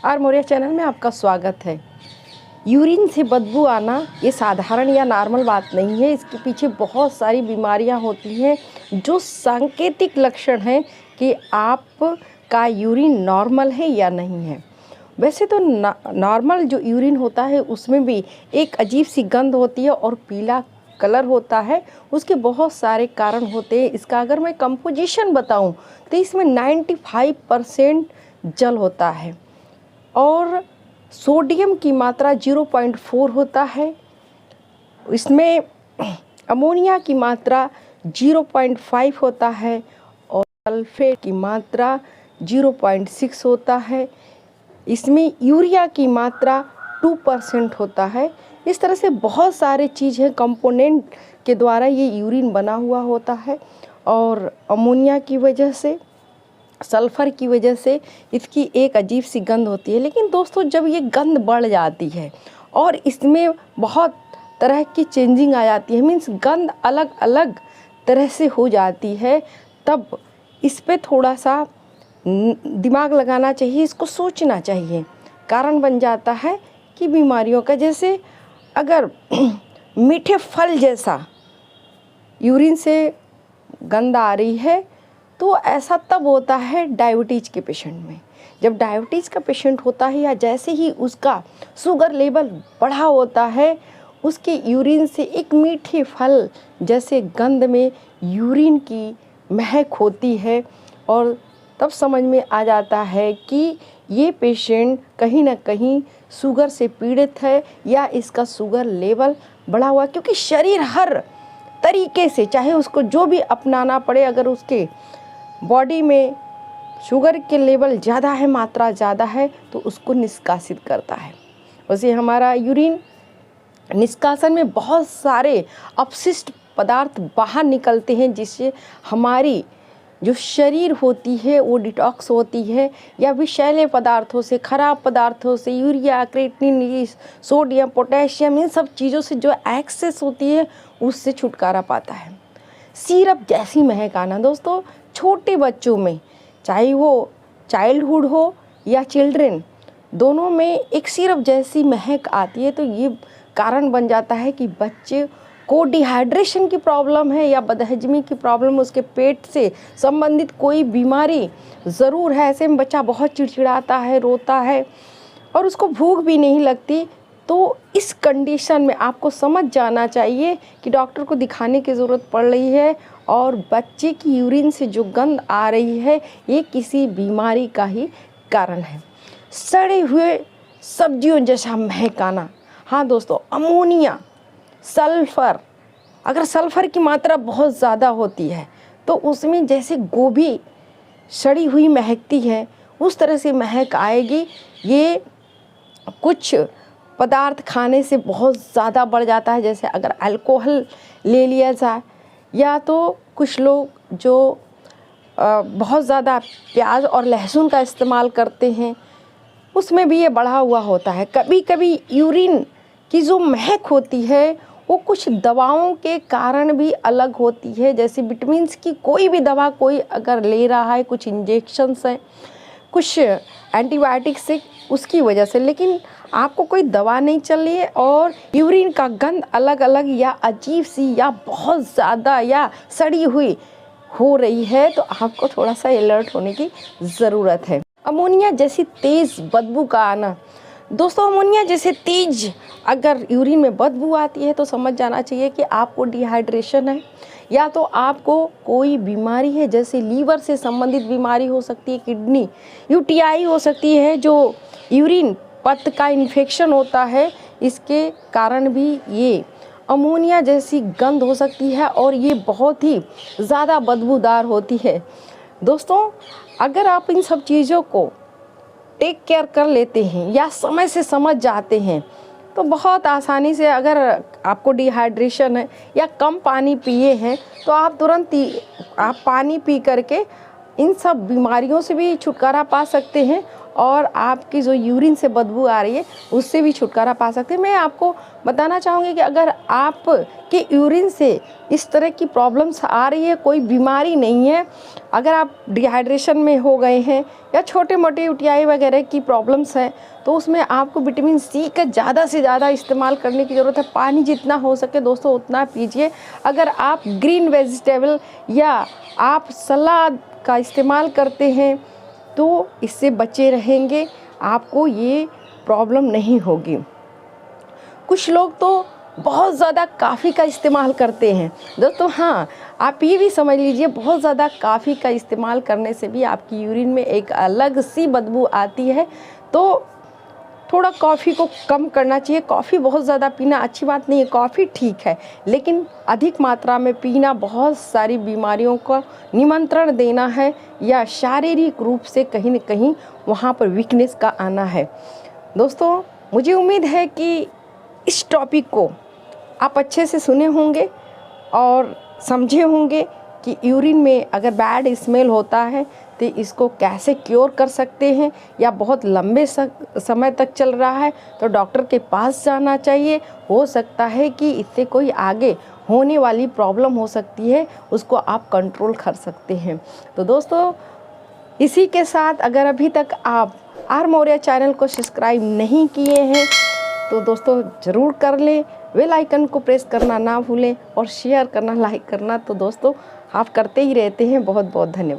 Are Maurya channel में आपका स्वागत है। यूरिन से बदबू आना ये साधारण या नॉर्मल बात नहीं है। इसके पीछे बहुत सारी बीमारियां होती हैं जो सांकेतिक लक्षण हैं कि आपका यूरिन नॉर्मल है या नहीं है। वैसे तो नॉर्मल जो यूरिन होता है उसमें भी एक अजीब सी गंध होती है और पीला कलर होता है। उसके बहुत सारे कारण होते हैं। इसका अगर मैं कंपोजिशन बताऊं तो इसमें 95% जल होता है और सोडियम की मात्रा 0.4 होता है। इसमें अमोनिया की मात्रा 0.5 होता है और सल्फेट की मात्रा 0.6 होता है। इसमें यूरिया की मात्रा 2% होता है। इस तरह से बहुत सारे चीज़ हैं, कंपोनेंट के द्वारा ये यूरिन बना हुआ होता है और अमोनिया की वजह से, सल्फ़र की वजह से इसकी एक अजीब सी गंध होती है। लेकिन दोस्तों, जब ये गंध बढ़ जाती है और इसमें बहुत तरह की चेंजिंग आ जाती है, मीन्स गंध अलग अलग तरह से हो जाती है, तब इस पे थोड़ा सा दिमाग लगाना चाहिए, इसको सोचना चाहिए। कारण बन जाता है कि बीमारियों का, जैसे अगर मीठे फल जैसा यूरिन से गंध आ रही है तो ऐसा तब होता है डायबिटीज़ के पेशेंट में। जब डायबिटीज़ का पेशेंट होता है या जैसे ही उसका शुगर लेवल बढ़ा होता है, उसके यूरिन से एक मीठे फल जैसे गंध में यूरिन की महक होती है और तब समझ में आ जाता है कि ये पेशेंट कहीं ना कहीं शुगर से पीड़ित है या इसका शुगर लेवल बढ़ा हुआ, क्योंकि शरीर हर तरीके से, चाहे उसको जो भी अपनाना पड़े, अगर उसके बॉडी में शुगर के लेवल ज़्यादा है, मात्रा ज़्यादा है, तो उसको निष्कासित करता है। वैसे हमारा यूरिन निष्कासन में बहुत सारे अपशिष्ट पदार्थ बाहर निकलते हैं, जिससे हमारी जो शरीर होती है वो डिटॉक्स होती है या विषैले पदार्थों से, खराब पदार्थों से, यूरिया, क्रिएटिनिन, सोडियम, पोटेशियम, इन सब चीज़ों से जो एक्सेस होती है उससे छुटकारा पाता है। सिरप जैसी महक आना, दोस्तों छोटे बच्चों में, चाहे वो चाइल्डहुड हो या चिल्ड्रेन, दोनों में एक सिरप जैसी महक आती है, तो ये कारण बन जाता है कि बच्चे को डिहाइड्रेशन की प्रॉब्लम है या बदहजमी की प्रॉब्लम, उसके पेट से संबंधित कोई बीमारी ज़रूर है। ऐसे में बच्चा बहुत चिड़चिड़ाता है, रोता है और उसको भूख भी नहीं लगती। तो इस कंडीशन में आपको समझ जाना चाहिए कि डॉक्टर को दिखाने की ज़रूरत पड़ रही है और बच्चे की यूरिन से जो गंध आ रही है ये किसी बीमारी का ही कारण है। सड़े हुए सब्जियों जैसा महक आना, हाँ दोस्तों, अमोनिया, सल्फ़र, अगर सल्फ़र की मात्रा बहुत ज़्यादा होती है तो उसमें जैसे गोभी सड़ी हुई महकती है उस तरह से महक आएगी। ये कुछ पदार्थ खाने से बहुत ज़्यादा बढ़ जाता है, जैसे अगर अल्कोहल ले लिया जाए, या तो कुछ लोग जो बहुत ज़्यादा प्याज और लहसुन का इस्तेमाल करते हैं उसमें भी ये बढ़ा हुआ होता है। कभी कभी यूरिन की जो महक होती है वो कुछ दवाओं के कारण भी अलग होती है, जैसे विटामिन्स की कोई भी दवा कोई अगर ले रहा है, कुछ इंजेक्शंस हैं, कुछ एंटीबायोटिक्स से, उसकी वजह से, लेकिन आपको कोई दवा नहीं चल रही है और यूरिन का गंध अलग अलग या अजीब सी या बहुत ज़्यादा या सड़ी हुई हो रही है, तो आपको थोड़ा सा अलर्ट होने की ज़रूरत है। अमोनिया जैसी तेज़ बदबू का आना, दोस्तों अमोनिया जैसे तेज अगर यूरिन में बदबू आती है तो समझ जाना चाहिए कि आपको डिहाइड्रेशन है या तो आपको कोई बीमारी है, जैसे लीवर से संबंधित बीमारी हो सकती है, किडनी, यूटीआई हो सकती है, जो यूरिन पथ का इन्फेक्शन होता है, इसके कारण भी ये अमोनिया जैसी गंध हो सकती है और ये बहुत ही ज़्यादा बदबूदार होती है। दोस्तों, अगर आप इन सब चीज़ों को टेक केयर कर लेते हैं या समय से समझ जाते हैं तो बहुत आसानी से, अगर आपको डिहाइड्रेशन है या कम पानी पिए हैं तो आप तुरंत पानी पी करके इन सब बीमारियों से भी छुटकारा पा सकते हैं और आपकी जो यूरिन से बदबू आ रही है उससे भी छुटकारा पा सकते हैं। मैं आपको बताना चाहूँगी कि अगर आप के यूरिन से इस तरह की प्रॉब्लम्स आ रही है, कोई बीमारी नहीं है, अगर आप डिहाइड्रेशन में हो गए हैं या छोटे मोटे यूटीआई वगैरह की प्रॉब्लम्स हैं, तो उसमें आपको विटामिन सी का ज़्यादा से ज़्यादा इस्तेमाल करने की ज़रूरत है। पानी जितना हो सके दोस्तों उतना पीजिए। अगर आप ग्रीन वेजिटेबल या आप सलाद का इस्तेमाल करते हैं तो इससे बचे रहेंगे, आपको ये प्रॉब्लम नहीं होगी। कुछ लोग तो बहुत ज़्यादा काफ़ी का इस्तेमाल करते हैं दोस्तों। हाँ, आप ये भी समझ लीजिए, बहुत ज़्यादा काफ़ी का इस्तेमाल करने से भी आपकी यूरिन में एक अलग सी बदबू आती है। तो थोड़ा कॉफ़ी को कम करना चाहिए। कॉफ़ी बहुत ज़्यादा पीना अच्छी बात नहीं है, कॉफ़ी ठीक है, लेकिन अधिक मात्रा में पीना बहुत सारी बीमारियों का निमंत्रण देना है या शारीरिक रूप से कहीं न कहीं वहाँ पर वीकनेस का आना है। दोस्तों, मुझे उम्मीद है कि इस टॉपिक को आप अच्छे से सुने होंगे और समझे होंगे कि यूरिन में अगर बैड स्मेल होता है तो इसको कैसे क्योर कर सकते हैं, या बहुत लंबे समय तक चल रहा है तो डॉक्टर के पास जाना चाहिए। हो सकता है कि इससे कोई आगे होने वाली प्रॉब्लम हो सकती है, उसको आप कंट्रोल कर सकते हैं। तो दोस्तों, इसी के साथ अगर अभी तक आप आर मौर्य चैनल को सब्सक्राइब नहीं किए हैं तो दोस्तों ज़रूर कर लें। बेल आइकन को प्रेस करना ना भूलें और शेयर करना, लाइक करना तो दोस्तों आप करते ही रहते हैं। बहुत बहुत धन्यवाद।